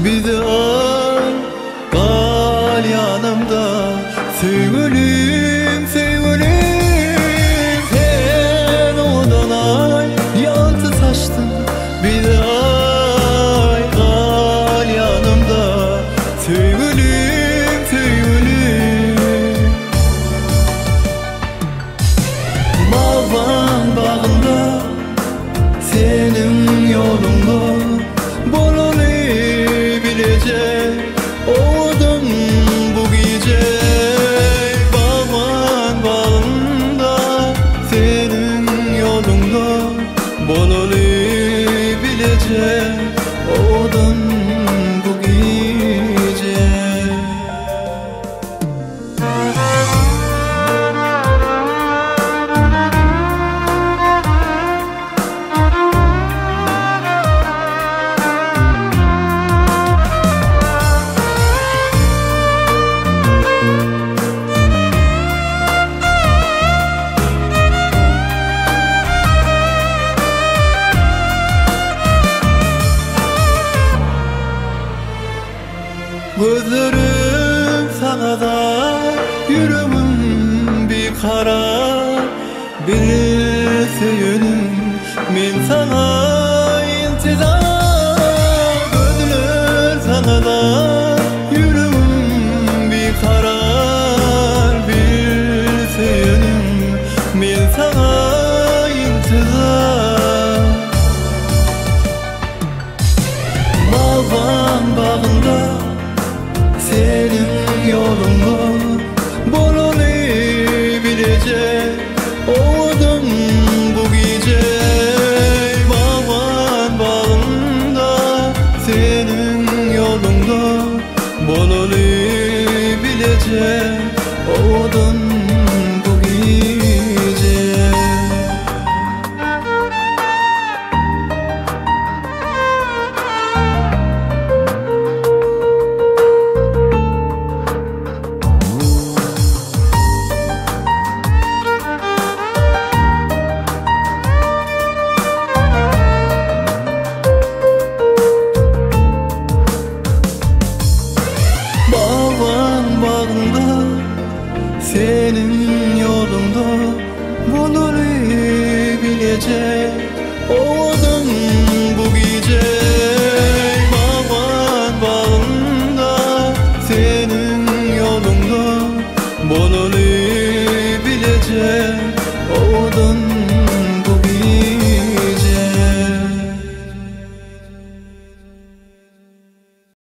Bir de ay kal yanımda. Sevgilim, sevgilim, sen odan ay yaltı saçtın. Bir de ay kal yanımda. Sevgilim, sevgilim. Bağban bağında, senin yolunda bulabilecek oldum bu gece. Bağban bağında, senin yolunda bulabilecek oldum bu gece. Gözlerim sana da, yüreğim bir kara. Bilirse yönüm, men sana intizar. Gözler sana da, yüreğim bir kara. Bilirse yönüm, men sana intizar. Bağban bağında, senin yolunda bulabilecek oldum bu gece. Bağban bağında, senin yolunda bulabilecek oldum bu gece. Bağban bağında, senin yolunda bulabilecek oldum